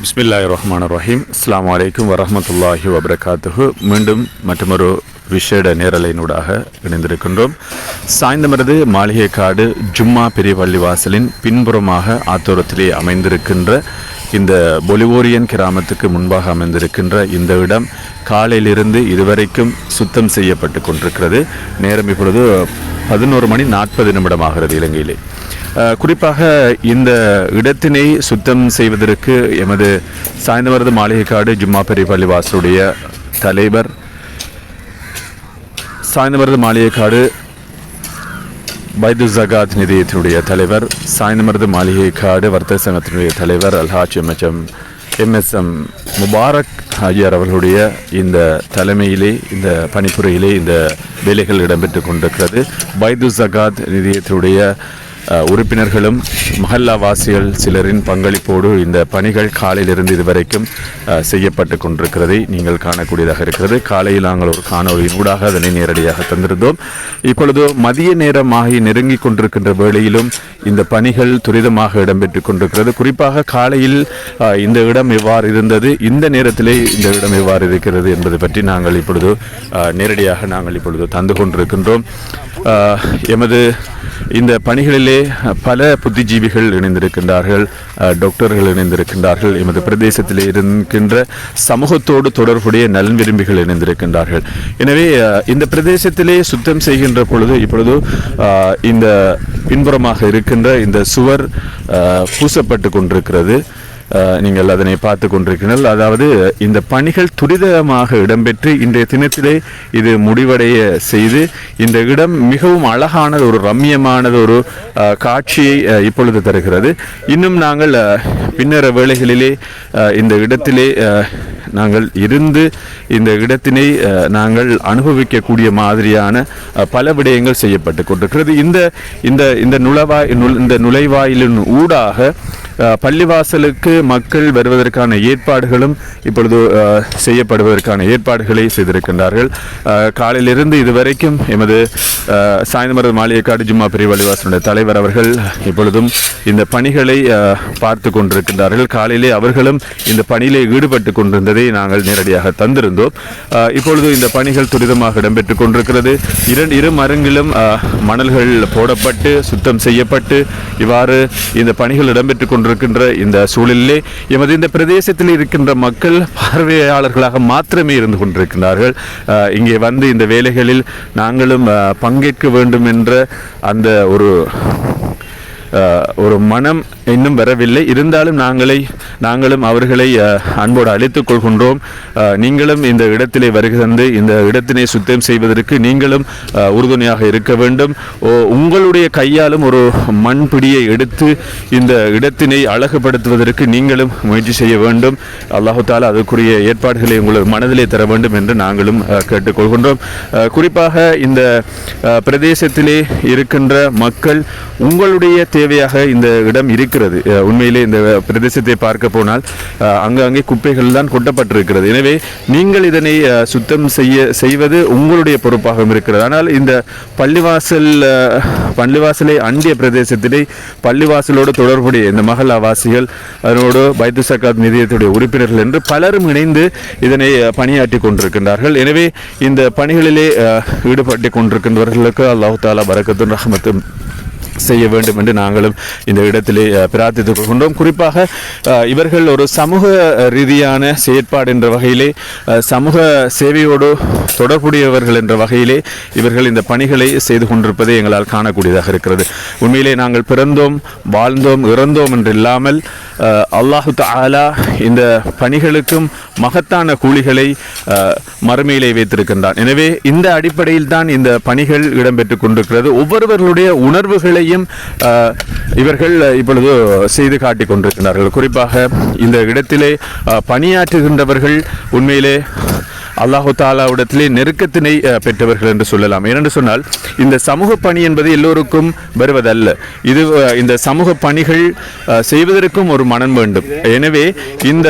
பிஸ்மில்லாஹிர்ரஹ்மானிர்ரஹீம். அஸ்ஸலாமு அலைக்கும் வரஹ்மத்துல்லாஹி வபரகாத்துஹு. மீண்டும் மற்றொரு விசேட நேரலையினூடாக இணைந்திருக்கின்றோம். சாய்ந்தமரது மாளிகைக்காடு ஜும்மா பெரிய பள்ளிவாசலின் பின்புறமாக ஆத்தோரத்திலே அமைந்திருக்கின்ற இந்த பொலிவோரியன் கிராமத்துக்கு முன்பாக அமைந்திருக்கின்ற இந்த இடம் காலையிலிருந்து இதுவரைக்கும் சுத்தம் செய்யப்பட்டு கொண்டிருக்கிறது. நேரம் இப்பொழுது 11:40 ஆகிறது இலங்கையிலே. குறிப்பாக இந்த இடத்தினை சுத்தம் செய்வதற்கு எமது சாய்ந்தமரது மாளிகைக்காடு ஜும்மா பெரிய பள்ளிவாசலுடைய தலைவர், சாய்ந்தமரது மாளிகைக்காடு பைது ஜகாத் நிதியத்தினுடைய தலைவர், சாய்ந்தமரது மாளிகைக்காடு வர்த்தக சங்கத்தினுடைய தலைவர் அல்ஹாஜ் எம்எஸ்எம் முபாரக் ஆகியார் அவர்களுடைய இந்த தலைமையிலே, இந்த பணிப்புரையிலே இந்த வேலைகள் இடம்பெற்று கொண்டிருக்கிறது. பைது ஜகாத் நிதியத்தினுடைய உறுப்பினர்களும் மஹல்லாவாசிகள் சிலரின் பங்களிப்போடு இந்த பணிகள் காலையிலிருந்து இதுவரைக்கும் செய்யப்பட்டு கொண்டிருக்கிறதை நீங்கள் காணக்கூடியதாக இருக்கிறது. காலையில் நாங்கள் ஒரு காணொலியின் ஊடாக அதனை நேரடியாக தந்திருந்தோம். இப்பொழுது மதிய நேரமாகி நெருங்கி கொண்டிருக்கின்ற வேளையிலும் இந்த பணிகள் துரிதமாக இடம்பெற்று கொண்டிருக்கிறது. குறிப்பாக காலையில் இந்த இடம் எவ்வாறு இருந்தது, இந்த நேரத்திலே இந்த இடம் எவ்வாறு இருக்கிறது என்பது பற்றி நாங்கள் இப்பொழுது நேரடியாக தந்து கொண்டிருக்கின்றோம். எமது இந்த பணிகளிலே பல புத்திஜீவிகள் இணைந்திருக்கின்றார்கள், டாக்டர்கள் இணைந்திருக்கின்றார்கள், எமது பிரதேசத்திலே இருக்கின்ற சமூகத்தோடு தொடர்புடைய நலன் விரும்பிகள் இணைந்திருக்கின்றார்கள். எனவே இந்த பிரதேசத்திலே சுத்தம் செய்கின்ற பொழுது இப்பொழுது இந்த பின்புறமாக இருக்கின்ற இந்த சுவர் பூசப்பட்டு கொண்டிருக்கிறது. நீங்கள் அதனை பார்த்து கொண்டிருக்கிறீர்கள். அதாவது இந்த பணிகள் துரிதமாக இடம்பெற்று இன்றைய தினத்திலே இது முடிவடைய செய்து இந்த இடம் மிகவும் அழகானது, ஒரு ரம்மியமானது ஒரு காட்சியை இப்பொழுது தருகிறது. இன்னும் நாங்கள் பின்னர வேளைகளிலே இந்த இடத்திலே நாங்கள் இருந்து இந்த இடத்தினை நாங்கள் அனுபவிக்கக்கூடிய மாதிரியான பல விடயங்கள் செய்யப்பட்டு கொண்டிருக்கிறது. இந்த நுழைவாயிலின் ஊடாக பள்ளிவாசலுக்கு மக்கள் வருவதற்கான ஏற்பாடுகளும் இப்பொழுது செய்யப்படுவதற்கான ஏற்பாடுகளை செய்திருக்கின்றார்கள். காலையிலிருந்து இதுவரைக்கும் எமது சாய்ந்தமரது மாளிகைக்காடு ஜும்மா பெரிய பள்ளிவாசலுடைய தலைவர் அவர்கள் இப்பொழுதும் இந்த பணிகளை பார்த்து கொண்டிருக்கின்றார்கள். காலையிலே அவர்களும் இந்த பணியிலே ஈடுபட்டு கொண்டிருந்ததை நாங்கள் நேரடியாக தந்திருந்தோம். இப்பொழுது இந்த பணிகள் துரிதமாக இடம்பெற்றுக் கொண்டிருக்கிறது. இரு மரங்கிலும் மணல்கள் போடப்பட்டு சுத்தம் செய்யப்பட்டு இவ்வாறு இந்த பணிகள் இடம்பெற்றுக் கொண்டிருக்கின்ற இந்த சூழலிலே எமது இந்த பிரதேசத்தில் இருக்கின்ற மக்கள் பார்வையாளர்களாக மாத்திரமே இருந்து கொண்டிருக்கிறார்கள். இங்கே வந்து இந்த வேலைகளில் நாங்களும் பங்கேற்க வேண்டும் என்ற அந்த ஒரு மனம் இன்னும் வரவில்லை. இருந்தாலும் நாங்களும் அவர்களை அன்போடு அழைத்துக் கொள்கின்றோம். நீங்களும் இந்த இடத்திலே வருகை தந்து இந்த இடத்தினை சுத்தம் செய்வதற்கு நீங்களும் உறுதுணையாக இருக்க வேண்டும். உங்களுடைய கையாலும் ஒரு மண் பிடியை எடுத்து இந்த இடத்தினை அழகுபடுத்துவதற்கு நீங்களும் முயற்சி செய்ய வேண்டும். அல்லாஹு தாலா அதற்குரிய ஏற்பாடுகளை உங்கள் மனதிலே தர வேண்டும் என்று நாங்களும் கேட்டுக்கொள்கின்றோம். குறிப்பாக இந்த பிரதேசத்திலே இருக்கின்ற மக்கள் உங்களுடைய தேவையாக இந்த இடம் இருக்கிறது. உண்மையிலே இந்த பிரதேசத்தை பார்க்க போனால் அங்கே குப்பைகள் தான் கொட்டப்பட்டிருக்கிறது. எனவே நீங்கள் இதனை சுத்தம் செய்வது உங்களுடைய பொறுப்பாகவும் இருக்கிறது. ஆனால் இந்த பள்ளிவாசலை அண்டிய பிரதேசத்திலே பள்ளிவாசலோடு தொடர்புடைய இந்த மஹல்லாவாசிகள், அதனோடு பைத்து ஜகாத் நிதியத்துடைய உறுப்பினர்கள் என்று பலரும் இணைந்து இதனை பணியாற்றி கொண்டிருக்கின்றார்கள். எனவே இந்த பணிகளிலே ஈடுபட்டு கொண்டிருக்கின்றவர்களுக்கு அல்லாஹ் தஆலா பரக்கத்தும் ரஹ்மத்தும் செய்ய வேண்டும் என்று நாங்களும் இந்த இடத்திலே பிரார்த்தித்துக் கொள்கின்றோம். குறிப்பாக இவர்கள் ஒரு சமூக ரீதியான செயற்பாடு என்ற வகையிலே, சமூக சேவையோடு தொடர்புடையவர்கள் என்ற வகையிலே இவர்கள் இந்த பணிகளை செய்து கொண்டிருப்பதை எங்களால் காணக்கூடியதாக இருக்கிறது. உண்மையிலே நாங்கள் பிறந்தோம், வாழ்ந்தோம், இறந்தோம் என்று இல்லாமல் அல்லாஹு தஆலா இந்த பணிகளுக்கும் மகத்தான கூலிகளை மறுமையிலே வைத்திருக்கின்றான். எனவே இந்த அடிப்படையில் தான் இந்த பணிகள் இடம்பெற்றுக் கொண்டிருக்கிறது. ஒவ்வொருவர்களுடைய உணர்வுகளை இவர்கள் இப்பொழுது செய்து காட்டிக் கொண்டிருக்கிறார்கள். குறிப்பாக இந்த இடத்திலே பணியாற்றுகின்றவர்கள் உண்மையிலே அல்லாஹு தாலாவிடத்திலே நெருக்கத்தினை பெற்றவர்கள் என்று சொல்லலாம். ஏனென்று சொன்னால் இந்த சமூக பணி என்பது எல்லோருக்கும் வருவதல்ல. இது இந்த சமூக பணிகள் செய்வதற்கும் ஒரு மனம் வேண்டும். எனவே இந்த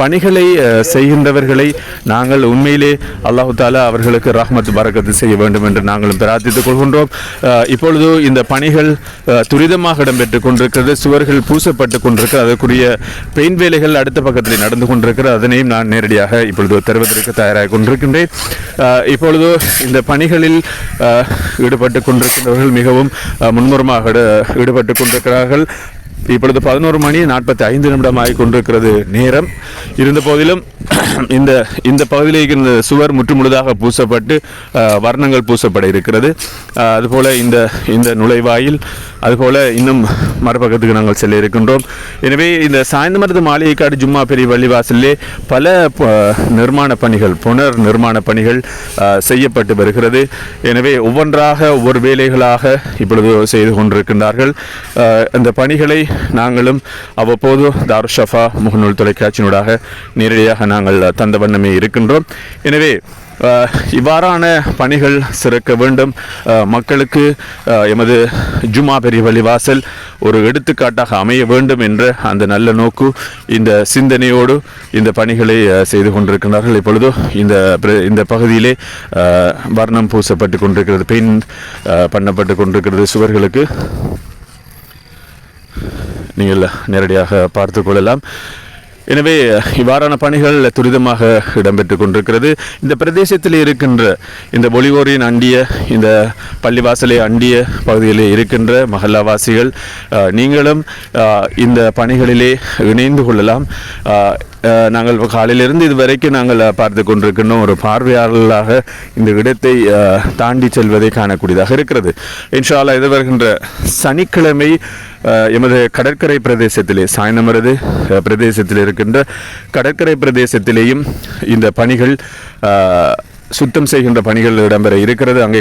பணிகளை செய்கின்றவர்களை நாங்கள் உண்மையிலே அல்லாஹு தாலா அவர்களுக்கு ரஹ்மத் பரக்கத்து செய்ய வேண்டும் என்று நாங்களும் பிரார்த்தித்துக் கொள்கின்றோம். இப்பொழுது இந்த பணிகள் துரிதமாக இடம்பெற்றுக் கொண்டிருக்கிறது. சுவர்கள் பூசப்பட்டு கொண்டிருக்கிறது. அதற்குரிய பெயிண்ட் வேலைகள் அடுத்த பக்கத்தில் நடந்து கொண்டிருக்கிறது. அதனையும் நான் நேரடியாக இப்பொழுது தருவதற்கு தயாராக கொண்டிருக்கின்றேன். இப்பொழுது இந்த பணிகளில் ஈடுபட்டு கொண்டிருக்கின்றவர்கள் மிகவும் மும்முரமாக ஈடுபட்டு கொண்டிருக்கிறார்கள். இப்பொழுது 11:45 ஆகி கொண்டிருக்கிறது நேரம். இருந்த போதிலும் இந்த பகுதியில் இந்த சுவர் முற்றுமுழுதாக பூசப்பட்டு வர்ணங்கள் பூசப்பட இருக்கிறது. அதுபோல இந்த நுழைவாயில் அதுபோல இன்னும் மறுபக்கத்துக்கு நாங்கள் செல்ல இருக்கின்றோம். எனவே இந்த சாய்ந்தமருது மாளிகைக்காடு ஜும்மா பெரிய வள்ளிவாசலிலே பல நிர்மாண பணிகள் புனர் நிர்மாண பணிகள் செய்யப்பட்டு வருகிறது. எனவே ஒவ்வொன்றாக ஒவ்வொரு வேலைகளாக இப்பொழுது செய்து கொண்டிருக்கின்றார்கள். இந்த பணிகளை நாங்களும் அவ்வப்போது தாருஷ் ஷஃபா முகநூல் தொலைக்காட்சியினூடாக நேரடியாக நாங்கள் தந்த வண்ணமே இருக்கின்றோம். எனவே இவ்வாறான பணிகள் சிறக்க வேண்டும். மக்களுக்கு எமது ஜும்மா பெரிய வழிவாசல் ஒரு எடுத்துக்காட்டாக அமைய வேண்டும் என்ற அந்த நல்ல நோக்கு இந்த சிந்தனையோடு இந்த பணிகளை செய்து கொண்டிருக்கிறார்கள். இப்பொழுது இந்த பகுதியிலே வர்ணம் பூசப்பட்டு கொண்டிருக்கிறது, பெயிண்ட் பண்ணப்பட்டு கொண்டிருக்கிறது சுவர்களுக்கு. நீங்கள் நேரடியாக பார்த்து கொள்ளலாம். எனவே இவ்வாறான பணிகள் துரிதமாக இடம்பெற்றுக் கொண்டிருக்கிறது. இந்த பிரதேசத்தில் இருக்கின்ற இந்த பொலிவோரின் அண்டிய இந்த பள்ளிவாசலை அண்டிய பகுதியிலே இருக்கின்ற மஹல்லாவாசிகள் நீங்களும் இந்த பணிகளிலே இணைந்து கொள்ளலாம். நாங்கள் காலையிலிருந்து இதுவரைக்கும் நாங்கள் பார்த்து கொண்டிருக்கின்றோம். ஒரு பார்வையாளர்களாக இந்த இடத்தை தாண்டி செல்வதை காணக்கூடியதாக இருக்கிறது. இன்ஷா அல்லாஹ் இது வருகின்ற சனிக்கிழமை எமது கடற்கரை பிரதேசத்திலே சாய்ந்தமருது பிரதேசத்தில் இருக்கின்ற கடற்கரை பிரதேசத்திலேயும் இந்த பணிகள் சுத்தம் செய்கின்ற பணிகள் இடம்பெற இருக்கிறது. அங்கே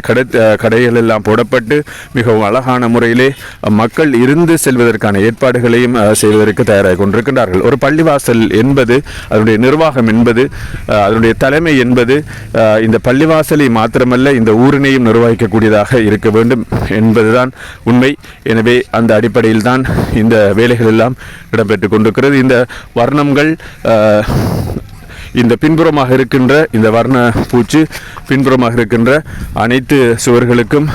கடைகள் எல்லாம் போடப்பட்டு மிகவும் அழகான முறையிலே மக்கள் இருந்து செல்வதற்கான ஏற்பாடுகளையும் செய்வதற்கு தயாராக கொண்டிருக்கின்றார்கள். ஒரு பள்ளிவாசல் என்பது அதனுடைய நிர்வாகம் என்பது அதனுடைய தலைமை என்பது இந்த பள்ளிவாசலை மாத்திரமல்ல இந்த ஊரினையும் நிர்வகிக்கக்கூடியதாக இருக்க வேண்டும் என்பதுதான் உண்மை. எனவே அந்த அடிப்படையில் தான் இந்த வேலைகள் எல்லாம் இடம்பெற்றுக் கொண்டிருக்கிறது. இந்த வர்ணங்கள் இந்த பின்புறமாக இருக்கின்ற இந்த வர்ண பூச்சு பின்புறமாக இருக்கின்ற அனைத்து சுவர்களுக்கும்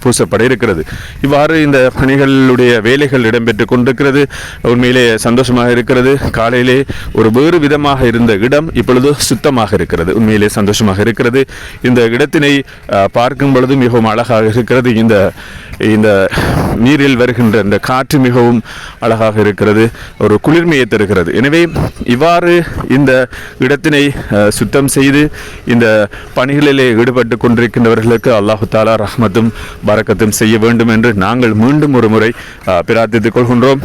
பூசப்பட இருக்கிறது. இவ்வாறு இந்த பணிகளுடைய வேலைகள் இடம்பெற்று கொண்டிருக்கிறது. உண்மையிலே சந்தோஷமாக இருக்கிறது. காலையிலே ஒரு வேறு விதமாக இருந்த இடம் இப்பொழுது சுத்தமாக இருக்கிறது. உண்மையிலே சந்தோஷமாக இருக்கிறது. இந்த இடத்தினை பார்க்கும் பொழுது மிகவும் அழகாக இருக்கிறது. இந்த நீரில் வருகின்ற இந்த காற்று மிகவும் அழகாக இருக்கிறது, ஒரு குளிர்மையை தருகிறது. எனவே இவ்வாறு இந்த இடத்தினை சுத்தம் செய்து இந்த பணிகளிலே ஈடுபட்டு கொண்டிருக்கின்றவர்களுக்கு அல்லாஹு தாலா ரஹ்மத்தும் பரக்கத்தும் செய்ய வேண்டும் என்று நாங்கள் மீண்டும் ஒரு முறை பிரார்த்தித்துக் கொள்கின்றோம்.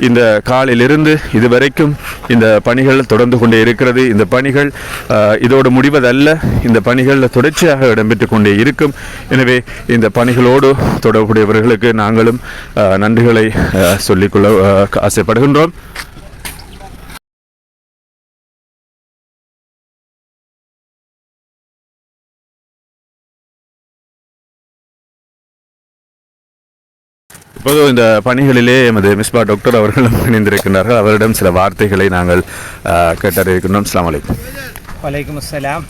இந்த காலையிலிருந்து இதுவரைக்கும் இந்த பணிகள் தொடர்ந்து கொண்டே இருக்கிறது. இந்த பணிகள் இதோடு முடிவதல்ல, இந்த பணிகள் தொடர்ச்சியாக இடம்பெற்றுக் கொண்டே இருக்கும். எனவே இந்த பணிகளோடு தொடர்புடையவர்களுக்கு நாங்களும் நன்றிகளை சொல்லிக்கொள்ள ஆசைப்படுகின்றோம். இப்போது இந்த பணிகளிலே எமது மிஸ்பா டாக்டர் அவர்களும் இணைந்திருக்கின்றார்கள். அவரிடம் சில வார்த்தைகளை நாங்கள் கேட்டறியிருக்கின்றோம். அஸ்ஸலாமு அலைக்கும். வலைக்கும் அஸ்ஸலாம்.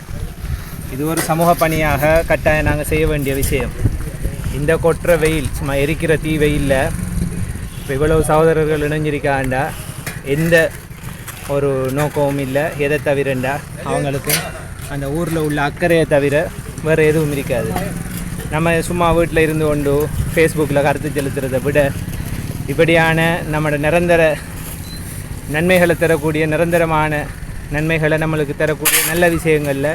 இது ஒரு சமூக பணியாக கட்டாயம் நாங்கள் செய்ய வேண்டிய விஷயம். இந்த கொற்ற வெயில் சும்மா எரிக்கிற தீ வெயிலில் இப்போ இவ்வளவு சகோதரர்கள் இணைஞ்சிருக்காண்டா எந்த ஒரு நோக்கமும் இல்லை. எதை தவிரண்டா அவங்களுக்கு அந்த ஊரில் உள்ள அக்கறையை தவிர வேறு எதுவும் இருக்காது. நம்ம சும்மா வீட்டில் இருந்து கொண்டு ஃபேஸ்புக்கில் கருத்து செலுத்துறதை விட இப்படியான நம்மளோட நிரந்தர நன்மைகளை தரக்கூடிய நிரந்தரமான நன்மைகளை நம்மளுக்கு தரக்கூடிய நல்ல விஷயங்களில்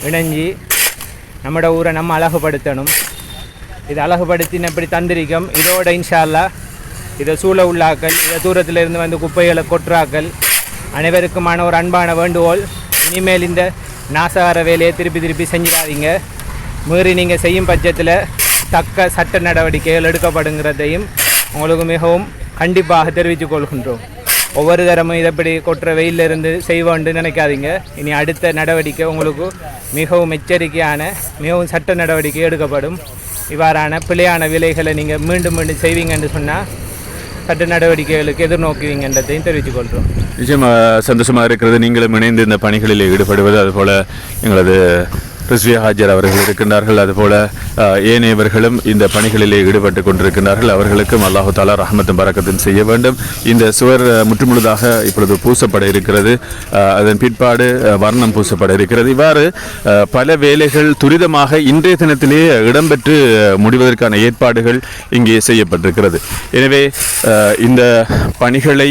இணைஞ்சி நம்மளோட ஊரை நம்ம அழகுபடுத்தணும். இது அழகுபடுத்தின எப்படி தந்திரிக்கும். இதோட இன்ஷா அல்லாஹ் இதை சூழ உள்ளாக்கள், இதை தூரத்தில் இருந்து வந்து குப்பைகளை கொற்றாக்கள் அனைவருக்குமான ஒரு அன்பான வேண்டுகோள். இனிமேல் இந்த நாசகார வேலையை திருப்பி செஞ்சிடாதீங்க. மீறி நீங்கள் செய்யும் பட்சத்தில் தக்க சட்ட நடவடிக்கைகள் எடுக்கப்படுங்கிறதையும் உங்களுக்கு மிகவும் கண்டிப்பாக தெரிவித்துக் கொள்கின்றோம். ஒவ்வொரு தரமும் இதைப்படி கொட்டுற வெயிலில் இருந்து செய்வோன்னு நினைக்காதீங்க. இனி அடுத்த நடவடிக்கை உங்களுக்கு மிகவும் எச்சரிக்கையான மிகவும் சட்ட நடவடிக்கை எடுக்கப்படும். இவ்வாறான பிழையான விலைகளை நீங்கள் மீண்டும் மீண்டும் செய்வீங்கன்னு சொன்னால் சட்ட நடவடிக்கைகளுக்கு எதிர்நோக்குவீங்கன்றதையும் தெரிவித்துக் கொள்கிறோம். நிச்சயமாக சந்தோஷமாக இருக்கிறது. நீங்களும் இணைந்து இந்த பணிகளில் ஈடுபடுவது, அதுபோல் எங்களது ரிஸ்வியா ஹாஜர் அவர்கள் இருக்கின்றார்கள், அதுபோல் ஏனையவர்களும் இந்த பணிகளிலே ஈடுபட்டு கொண்டிருக்கின்றார்கள். அவர்களுக்கும் அல்லாஹு தாலா ரஹ்மத்தும் பரக்கத்தும் செய்ய வேண்டும். இந்த சுவர் முற்றுமுழுதாக இப்பொழுது பூசப்பட இருக்கிறது. அதன் பிற்பாடு வர்ணம் பூசப்பட இருக்கிறது. இவ்வாறு பல வேலைகள் துரிதமாக இன்றைய தினத்திலே இடம்பெற்று முடிவதற்கான ஏற்பாடுகள் இங்கே செய்யப்பட்டிருக்கிறது. எனவே இந்த பணிகளை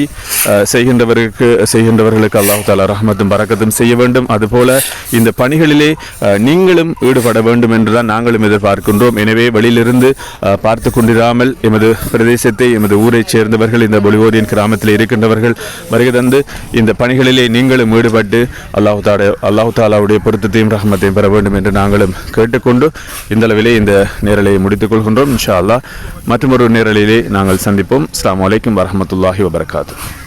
செய்கின்றவர்களுக்கு அல்லாஹு தாலா ரஹ்மத்தும் பரக்கத்தும் செய்ய வேண்டும். அதுபோல இந்த பணிகளிலே நீங்களும் ஈடுபட வேண்டும் என்றுதான் நாங்களும் எதிர்பார்க்கின்றோம். எனவே வெளியிலிருந்து பார்த்து கொண்டிராமல் எமது பிரதேசத்தை, எமது ஊரைச் சேர்ந்தவர்கள், இந்த பொலிவோரியன் கிராமத்தில் இருக்கின்றவர்கள் வருகை தந்து இந்த பணிகளிலே நீங்களும் ஈடுபட்டு அல்லாஹு தாலாவுடைய பொருத்தத்தையும் ரஹ்மத்தையும் பெற வேண்டும் என்று நாங்களும் கேட்டுக்கொண்டு இந்த அளவிலே இந்த நேரலை முடித்துக் கொள்கின்றோம். இன்ஷா அல்லாஹ் மற்றொரு நேரலிலே நாங்கள் சந்திப்போம். அஸ்ஸலாமு அலைக்கும் வரஹ்மத்துல்லாஹி வபரகாத்துஹு.